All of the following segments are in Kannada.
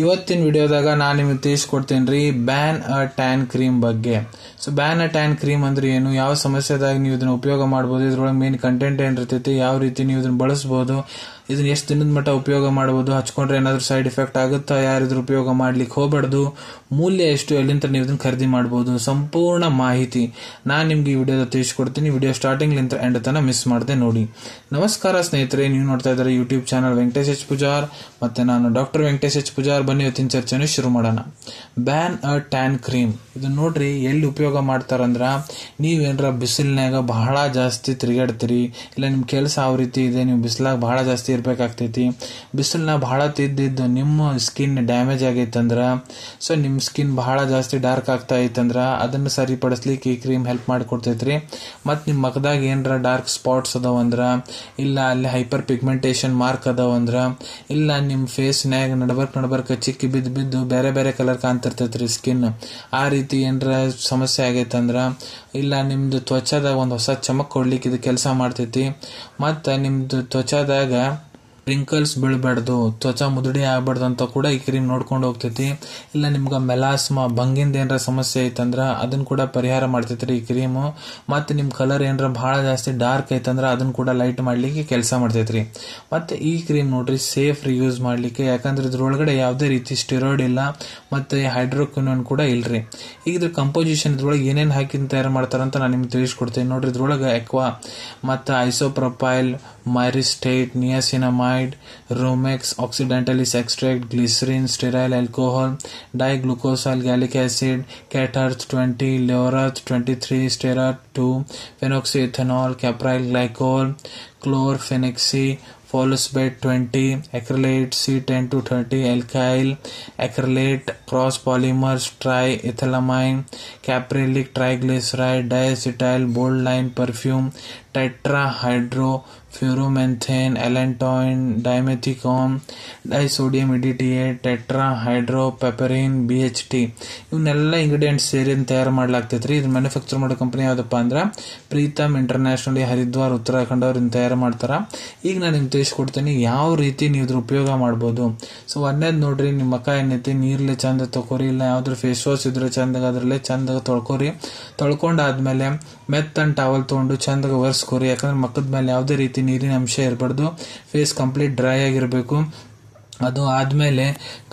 ಇವತ್ತಿನ ವಿಡಿಯೋದಾಗ ನಾನು ನಿಮಗೆ ತಿಳಿಸ್ಕೊಡ್ತೀನಿ ರೀ ಬ್ಯಾನ್ ಅ ಟ್ಯಾನ್ ಕ್ರೀಮ್ ಬಗ್ಗೆ. ಸೊ ಬ್ಯಾನ್ ಅ ಟ್ಯಾನ್ ಕ್ರೀಮ್ ಅಂದ್ರೆ ಏನು, ಯಾವ ಸಮಸ್ಯೆದಾಗ ನೀವು ಇದನ್ನ ಉಪಯೋಗ ಮಾಡಬಹುದು, ಇದ್ರೊಳಗೆ ಮೇನ್ ಕಂಟೆಂಟ್ ಏನಿರ್ತೈತಿ, ಯಾವ ರೀತಿ ನೀವು ಇದನ್ನ ಬಳಸಬಹುದು, ಇದನ್ನ ಎಷ್ಟು ದಿನದ ಮಟ್ಟ ಉಪಯೋಗ ಮಾಡಬಹುದು, ಹಚ್ಕೊಂಡ್ರೆ ಏನಾದ್ರು ಸೈಡ್ ಎಫೆಕ್ಟ್ ಆಗುತ್ತಾ, ಯಾರಿದ್ರು ಉಪಯೋಗ ಮಾಡ್ಲಿಕ್ಕೆ ಹೋಗಬಾರ್ದು, ಮೂಲ್ಯ ಎಷ್ಟು, ಎಲ್ಲಿಂದ ನೀವು ಇದನ್ನ ಖರೀದಿ ಮಾಡಬಹುದು, ಸಂಪೂರ್ಣ ಮಾಹಿತಿ ನಾನು ನಿಮ್ಗೆ ಈ ವಿಡಿಯೋದ ತಿಳಿಸ್ಕೊಡ್ತೀನಿ. ವಿಡಿಯೋ ಸ್ಟಾರ್ಟಿಂಗ್ ಲಿಂದ ಎಂಡ್ ತನಕ ಮಿಸ್ ಮಾಡದೆ ನೋಡಿ. ನಮಸ್ಕಾರ ಸ್ನೇಹಿತರೆ, ನೀವು ನೋಡ್ತಾ ಇದ್ದಾರೆ YouTube channel Venkatesh H Pujar, ಮತ್ತೆ ನಾನು ಡಾಕ್ಟರ್ ವೆಂಕಟೇಶ್ ಎಚ್ ಪೂಜಾರ್. ಬನ್ನಿ ಇವತ್ತಿನ ಚರ್ಚೆನ ಶುರು ಮಾಡೋಣ. ಬ್ಯಾನ್ ಅ ಟ್ಯಾನ್ ಕ್ರೀಮ್ ಇದನ್ನ ನೋಡ್ರಿ ಎಲ್ಲಿ ಉಪಯೋಗ ಮಾಡ್ತಾರಂದ್ರ, ನೀವೇನ್ರ ಬಿಸಿಲ್ನಾಗ ಬಹಳ ಜಾಸ್ತಿ ತಿರುಗಾಡ್ತೀರಿ, ಇಲ್ಲ ನಿಮ್ ಕೆಲಸ ಯಾವ ರೀತಿ ಇದೆ, ನೀವು ಬಿಸಿಲಾಗ ಬಹಳ ಜಾಸ್ತಿ ಇರ್ಬೇಕಾಗ್ತೈತಿ, ಬಿಸಿಲ್ನ ಬಹಳ ತಿದ್ದಿದ್ದು ನಿಮ್ಮ ಸ್ಕಿನ್ ಡ್ಯಾಮೇಜ್ ಆಗೈತಂದ್ರ, ಸೊ ನಿಮ್ ಸ್ಕಿನ್ ಬಹಳ ಜಾಸ್ತಿ ಡಾರ್ಕ್ ಆಗ್ತಾ ಐತಂದ್ರ ಅದನ್ನ ಸರಿಪಡಿಸ್ಲಿಕ್ಕೆ ಈ ಕ್ರೀಮ್ ಹೆಲ್ಪ್ ಮಾಡಿಕೊಡ್ತೈತ್ರಿ. ಮತ್ ನಿಮ್ ಮಖದಾಗ ಏನ್ರ ಡಾರ್ಕ್ ಸ್ಪಾಟ್ಸ್ ಅದಾವಂದ್ರ, ಇಲ್ಲ ಅಲ್ಲಿ ಹೈಪರ್ ಪಿಗ್ಮೆಂಟೇಶನ್ ಮಾರ್ಕ್ ಅದಾವಂದ್ರ, ಇಲ್ಲ ನಿಮ್ ಫೇಸ್ನ್ಯಾಗ ನಡಬರ್ಕ ಚಿಕ್ಕಿ ಬಿದ್ದು ಬೇರೆ ಬೇರೆ ಕಲರ್ ಕಾಣ್ತಿರ್ತೈತ್ರಿ ಸ್ಕಿನ್, ಆ ರೀತಿ ಏನ್ರ ಸಮಸ್ಯೆ ಆಗೈತಂದ್ರ, ಇಲ್ಲ ನಿಮ್ದು ತ್ವಚಾದಾಗ ಒಂದು ಹೊಸ ಚಮಕ್ ಕೊಡ್ಲಿಕ್ಕೆ ಇದು ಕೆಲಸ ಮಾಡ್ತೈತಿ. ಮತ್ತ ನಿಮ್ದು ತ್ವಚಾದಾಗ ರಿಂಕಲ್ಸ್ ಬೀಳ್ಬಾರ್ದು, ತ್ವಚಾ ಮುದುಡಿ ಆಗ್ಬಾರ್ದು ಅಂತ ಕೂಡ ಈ ಕ್ರೀಮ್ ನೋಡ್ಕೊಂಡು ಹೋಗ್ತೈತಿ. ಇಲ್ಲ ನಿಮ್ಗ ಮೆಲಾಸ್ಮಾ ಭಂಗಿಂದ ಏನ್ರ ಸಮಸ್ಯೆ ಐತಂದ್ರ ಅದನ್ನ ಕೂಡ ಪರಿಹಾರ ಮಾಡ್ತೈತ್ರಿ ಈ ಕ್ರೀಮ್. ಮತ್ತೆ ನಿಮ್ ಕಲರ್ ಏನ್ರ ಬಹಳ ಜಾಸ್ತಿ ಡಾರ್ಕ್ ಐತಂದ್ರ ಅದನ್ನ ಕೂಡ ಲೈಟ್ ಮಾಡ್ಲಿಕ್ಕೆ ಕೆಲಸ ಮಾಡ್ತೈತ್ರಿ. ಮತ್ತೆ ಈ ಕ್ರೀಮ್ ನೋಡ್ರಿ ಸೇಫ್ ಯೂಸ್ ಮಾಡ್ಲಿಕ್ಕೆ, ಯಾಕಂದ್ರೆ ಇದ್ರೊಳಗಡೆ ಯಾವುದೇ ರೀತಿ ಸ್ಟೆರಾಯ್ಡ್ ಇಲ್ಲ, ಮತ್ತೆ ಹೈಡ್ರೋಕ್ವಿನೋನ್ ಕೂಡ ಇಲ್ರಿ. ಈಗ ಇದ್ರ ಕಂಪೋಸಿಷನ್ ಇದ್ರೊಳಗೆ ಏನೇನ್ ಹಾಕಿ ತಯಾರು ಮಾಡ್ತಾರಂತ ನಾನು ನಿಮ್ಗೆ ತಿಳಿಸ್ಕೊಡ್ತೇನೆ ನೋಡ್ರಿ. ಇದ್ರೊಳಗೆ ಎಕ್ವಾ ಮತ್ತೆ isopropyl, myristate, niacinamide, rumex, occidentalis extract, glycerin, stearyl alcohol, diglucosyl gallic acid, ceteareth 20, laureth 23, steareth 2, phenoxyethanol, caprylyl glycol, chlorphenesin, polysorbate 20, acrylate C10 to 30, alkyl acrylate, cross polymers, triethylamine, caprylic triglyceride, diacetyl, bold line perfume, tetrahydrofuromenthane, allantoin, dimethicone, disodium EDTA, tetrahydropiperin, BHT ಇವನ್ನೆಲ್ಲ ಇಂಗ್ರೀಡಿಯೆಂಟ್ಸ್ ಸೇರಿ ತಯಾರು ಮಾಡ್ಲಾಗ್ತೈತ್ರಿ. ಇದು ಮ್ಯಾನುಫ್ಯಾಕ್ಚರ್ ಮಾಡೋ ಕಂಪನಿ ಯಾವ್ದಪ್ಪ ಅಂದ್ರ ಪ್ರೀತಮ್ ಇಂಟರ್ನ್ಯಾಷನಲ್, ಹರಿದ್ವಾರ್, ಉತ್ತರಾಖಂಡ್ ಅವ್ರ ತಯಾರು ಮಾಡ್ತಾರ. ಈಗ ನಾನು ನಿಮ್ಗೆ ತಿಳಿಸ್ಕೊಡ್ತೀನಿ ಯಾವ ರೀತಿ ನೀವು ಇದ್ರ ಉಪಯೋಗ ಮಾಡ್ಬೋದು. ಸೊ ಒಂದೇದ್ ನೋಡ್ರಿ, ನಿಮ್ ಮಕ್ಕ ಏನೈತಿ ನೀರ್ಲೆ ಚಂದ ತಕೋರಿ, ಇಲ್ಲ ಯಾವ್ದ್ರ ಫೇಸ್ ವಾಶ್ ಇದ್ರೆ ಚಂದಾಗ ಅದ್ರಲ್ಲೇ ಚಂದಾಗ ತೊಳ್ಕೊರಿ. ತೊಳ್ಕೊಂಡಾದ್ಮೇಲೆ ಮೆತ್ತನ್ ಟವಲ್ ತಗೊಂಡು ಚಂದಾಗ ಒರೆಸ್ಕೋರಿ, ಯಾಕಂದ್ರೆ ಮಕ್ಕದ ಮೇಲೆ ಯಾವುದೇ ರೀತಿ ನೀರಿನ ಅಂಶ ಇರಬಾರ್ದು, ಫೇಸ್ ಕಂಪ್ಲೀಟ್ ಡ್ರೈ ಆಗಿರ್ಬೇಕು. ಅದು ಆದ್ಮೇಲೆ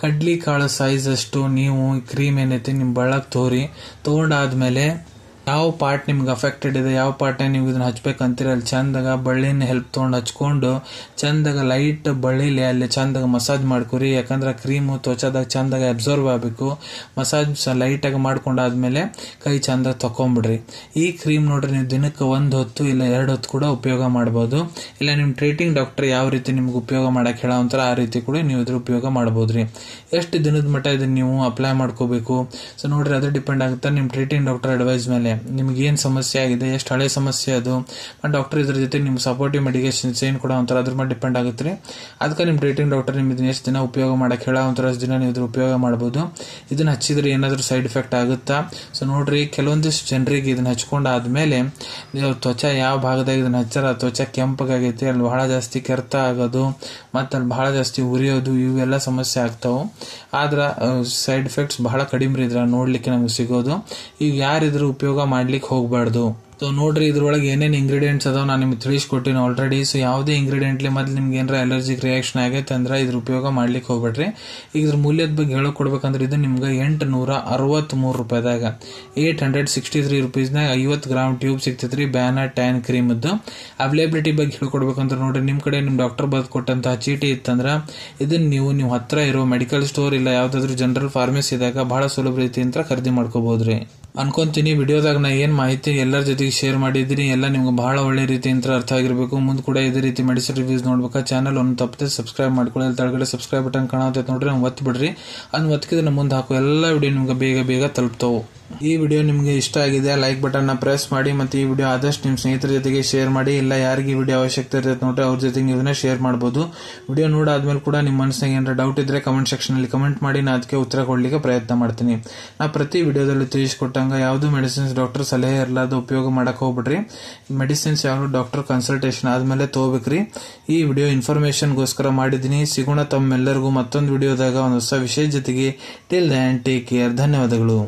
ಕಡ್ಲಿ ಕಾಳು ಸೈಜ್ ಅಷ್ಟು ನೀವು ಕ್ರೀಮ್ ಏನೈತಿ ನಿಮ್ ಬಳ್ಳಕ್ ತಗೊಂಡಾದ್ಮೇಲೆ ಯಾವ ಪಾರ್ಟ್ ನಿಮ್ಗೆ ಅಫೆಕ್ಟೆಡ್ ಇದೆ, ಯಾವ ಪಾರ್ಟ್ ನೀವು ಇದನ್ನ ಹಚ್ಬೇಕಂತೀರ ಅಲ್ಲಿ ಚಂದಾಗ ಬಳ್ಳಿನ ಹೆಲ್ಪ್ ತಗೊಂಡು ಹಚ್ಕೊಂಡು ಚಂದಾಗ ಲೈಟ್ ಬಳ್ಳಿಲಿ ಅಲ್ಲಿ ಚಂದಾಗ ಮಸಾಜ್ ಮಾಡ್ಕೊರಿ. ಯಾಕಂದ್ರೆ ಕ್ರೀಮು ತ್ವಚಾದಾಗ ಚಂದಾಗ ಅಬ್ಸರ್ವ್ ಆಗಬೇಕು. ಮಸಾಜ್ ಲೈಟ್ ಆಗಿ ಮಾಡ್ಕೊಂಡಾದ್ಮೇಲೆ ಕೈ ಚಂದ ತಕೊಂಡ್ಬಿಡ್ರಿ. ಈ ಕ್ರೀಮ್ ನೋಡ್ರಿ ನೀವು ದಿನಕ್ಕೆ 1 ಹೊತ್ತು ಇಲ್ಲ 2 ಹೊತ್ತು ಕೂಡ ಉಪಯೋಗ ಮಾಡಬಹುದು. ಇಲ್ಲ ನಿಮ್ ಟ್ರೀಟಿಂಗ್ ಡಾಕ್ಟರ್ ಯಾವ ರೀತಿ ನಿಮ್ಗೆ ಉಪಯೋಗ ಮಾಡಕ್ ಹೇಳೋಂತಾರ ಆ ರೀತಿ ಕೂಡ ನೀವು ಇದ್ರ ಉಪಯೋಗ ಮಾಡಬಹುದ್ರಿ. ಎಷ್ಟು ದಿನದ ಮಟ್ಟ ಇದನ್ನ ನೀವು ಅಪ್ಲೈ ಮಾಡ್ಕೋಬೇಕು, ಸೊ ನೋಡ್ರಿ ಅದು ಡಿಪೆಂಡ್ ಆಗುತ್ತೆ ನಿಮ್ ಟ್ರೀಟಿಂಗ್ ಡಾಕ್ಟರ್ ಅಡ್ವೈಸ್ ಮೇಲೆ. ನಿಮ್ಗೆ ಏನ್ ಸಮಸ್ಯೆ ಆಗಿದೆ, ಎಷ್ಟು ಹಳೆ ಸಮಸ್ಯೆ ಅದು, ಡಾಕ್ಟರ್ ಇದ್ರ ಜೊತೆ ನಿಮ್ ಸಪೋರ್ಟಿವ್ ಮೆಡಿಕೇಶನ್ಸ್ ಏನ್ ಕೂಡ ಒಂಥರ ಅದ್ರ ಮೇಲೆ ಡಿಪೆಂಡ್ ಆಗುತ್ತೆ. ಅದಕ್ಕೆ ನಿಮ್ ಟ್ರೀಟಿಂಗ್ ಡಾಕ್ಟರ್ ನಿಮ್ ಇದನ್ನ ಎಷ್ಟು ದಿನ ಉಪಯೋಗ ಮಾಡಕ್ ಹೇಳ ಒಂಥರ ದಿನ ನೀವು ಇದ್ರ ಉಪಯೋಗ ಮಾಡಬಹುದು. ಇದನ್ನ ಹಚ್ಚಿದ್ರೆ ಏನಾದ್ರೂ ಸೈಡ್ ಎಫೆಕ್ಟ್ ಆಗುತ್ತಾ? ಸೊ ನೋಡ್ರಿ, ಕೆಲವೊಂದಿಷ್ಟು ಜನರಿಗೆ ಇದನ್ನ ಹಚ್ಕೊಂಡಾದ್ಮೇಲೆ ನೀವು ತ್ವಚಾ ಯಾವ ಭಾಗದಾಗ ಇದನ್ನ ಹಚ್ಚಾರ ತ್ವಚಾ ಕೆಂಪಗಾಗೈತಿ, ಅಲ್ಲಿ ಬಹಳ ಜಾಸ್ತಿ ಕೆರೆತ ಆಗೋದು, ಮತ್ತೆ ಅಲ್ಲಿ ಬಹಳ ಜಾಸ್ತಿ ಉರಿಯೋದು, ಇವೆಲ್ಲ ಸಮಸ್ಯೆ ಆಗ್ತಾವ. ಆದ್ರ ಸೈಡ್ ಎಫೆಕ್ಟ್ಸ್ ಬಹಳ ಕಡಿಮೆ ಇದ್ರ ನೋಡ್ಲಿಕ್ಕೆ ನಮ್ಗೆ ಸಿಗೋದು. ಈಗ ಯಾರಿದ್ರು ಉಪಯೋಗ ಮಾಡ್ಲಿಕ್ಕೆ ಹೋಗ್ಬಾರ್ದು. ಸೊ ನೋಡ್ರಿ, ಇದ್ರೊಳಗೆ ಏನೇನು ಇಂಗ್ರೀಡಿಯೆಂಟ್ಸ್ ಅದಾವ ನಾನು ನಿಮ್ಗೆ ತಿಳಿಸ್ಕೊಟ್ಟಿನಿ ಆಲ್ರೆಡಿ. ಸೊ ಯಾವುದೇ ಇಂಗ್ರೀಡಿಯೆಂಟ್ಲಿ ಮೊದ್ಲು ನಿಮ್ಗೆ ಏನಾರ ಅಲರ್ಜಿಕ್ ರಿಯಾಕ್ಷನ್ ಆಗೈತೆ ಅಂದ್ರೆ ಇದ್ರ ಉಪಯೋಗ ಮಾಡ್ಲಿಕ್ಕೆ ಹೋಗ್ಬೇಡ್ರಿ. ಈಗ ಇದ್ರ ಮೂಲ್ಯದ ಬಗ್ಗೆ ಹೇಳ್ಕೊಡ್ಬೇಕಂದ್ರೆ ಇದು ನಿಮ್ಗೆ 863 ರೂಪಾಯಿದಾಗ 863 ರುಪೀಸ್ನಾಗ 50 ಗ್ರಾಮ್ ಟ್ಯೂಬ್ ಸಿಗ್ತೈತ್ರಿ ಬ್ಯಾನ್ ಅ ಟ್ಯಾನ್ ಕ್ರೀಮ್. ಅವೈಲೇಬಿಲಿಟಿ ಬಗ್ಗೆ ಹೇಳ್ಕೊಡ್ಬೇಕಂದ್ರೆ ನೋಡ್ರಿ, ನಿಮ್ ಕಡೆ ನಿಮ್ ಡಾಕ್ಟರ್ ಬರೆದು ಕೊಟ್ಟಂತಹ ಚೀಟಿ ಇತ್ತಂದ್ರ ಇದನ್ನ ನೀವು ಹತ್ರ ಇರೋ ಮೆಡಿಕಲ್ ಸ್ಟೋರ್ ಇಲ್ಲ ಯಾವ್ದಾದ್ರು ಜನರಲ್ ಫಾರ್ಮಸಿದಾಗ ಬಹಳ ಸುಲಭ ರೀತಿಯಿಂದ ಖರೀದಿ ಮಾಡ್ಕೋಬಹುದ್ರಿ ಅನ್ಕೊಂತೀನಿ. ವಿಡಿಯೋದಾಗ ನಾ ಏನ್ ಮಾಹಿತಿ ಎಲ್ಲರ ಜೊತೆಗೆ ಶೇರ್ ಮಾಡಿದ್ದೀನಿ ಎಲ್ಲ ನಿಮ್ಗೆ ಬಹಳ ಒಳ್ಳೆ ರೀತಿಯಿಂದ ಅರ್ಥ ಆಗಿರ್ಬೇಕು. ಮುಂದೆ ಕೂಡ ಇದೇ ರೀತಿ ಮೆಡಿಸಿನ್ ರಿವ್ಯೂಸ್ ನೋಡ್ಬೇಕಾ ಚಾನಲ್ ಒಂದು ತಪ್ಪದೆ ಸಬ್ಸ್ಕ್ರೈಬ್ ಮಾಡ್ಕೊಳ್ಳಿ. ತಳಗಡೆ ಸಬ್ಸ್ಕ್ರೈಬ್ ಬಟನ್ ಕಾಣತೈತೆ ನೋಡ್ರಿ, ಒತ್ತಿ ಬಿಡ್ರಿ. ಅದನ್ನ ಒತ್ತಿದ್ರೆ ಮುಂದೆ ಹಾಕೋ ಎಲ್ಲ ವಿಡಿಯೋ ನಿಮ್ಗೆ ಬೇಗ ತಲುಪ್ತಾವು. ಈ ವಿಡಿಯೋ ನಿಮಗೆ ಇಷ್ಟ ಆಗಿದೆ ಲೈಕ್ ಬಟನ್ ನ ಪ್ರೆಸ್ ಮಾಡಿ, ಮತ್ತೆ ಈ ವಿಡಿಯೋ ಆದಷ್ಟು ನಿಮ್ಮ ಸ್ನೇಹಿತರ ಜೊತೆಗೆ ಶೇರ್ ಮಾಡಿ. ಇಲ್ಲ ಯಾರಿಗೆ ಈ ವಿಡಿಯೋ ಅವಶ್ಯಕತೆ ಇರುತ್ತೆ ನೋಡ್ರಿ ಅವ್ರ ಜೊತೆಗೆ ಇದನ್ನ ಶೇರ್ ಮಾಡಬಹುದು. ವಿಡಿಯೋ ನೋಡಾದ್ಮೇಲೆ ಕೂಡ ನಿಮ್ಮ ಮನಸ್ಸಿನಾಗ ಏನಾರ ಡೌಟ್ ಇದ್ರೆ ಕಮೆಂಟ್ ಸೆಕ್ಷನ್ ಅಲ್ಲಿ ಕಮೆಂಟ್ ಮಾಡಿ, ನಾ ಅದಕ್ಕೆ ಉತ್ತರ ಕೊಡ್ಲಿಕ್ಕೆ ಪ್ರಯತ್ನ ಮಾಡ್ತೀನಿ. ನಾ ಪ್ರತಿ ವಿಡಿಯೋದಲ್ಲಿ ತಿಳಿಸಿಕೊಟ್ಟಂಗ ಯಾವ್ದು ಮೆಡಿಸಿನ್ಸ್ ಡಾಕ್ಟರ್ ಸಲಹೆ ಇರಲಾದ ಉಪಯೋಗ ಮಾಡಕ್ ಹೋಗ್ಬಿಡ್ರಿ. ಮೆಡಿಸಿನ್ಸ್ ಯಾವ ಡಾಕ್ಟರ್ ಕನ್ಸಲ್ಟೇಷನ್ ಆದ್ಮೇಲೆ ತಗೋಬೇಕ್ರಿ. ಈ ವಿಡಿಯೋ ಇನ್ಫಾರ್ಮೇಶನ್ ಗೋಸ್ಕರ ಮಾಡಿದೀನಿ. ಸಿಗೋಣ ತಮ್ಮೆಲ್ಲರಿಗೂ ಮತ್ತೊಂದು ವಿಡಿಯೋದಾಗ ಒಂದು ಹೊಸ ವಿಷಯ ಜೊತೆಗೆ. Till then take care. ಧನ್ಯವಾದಗಳು.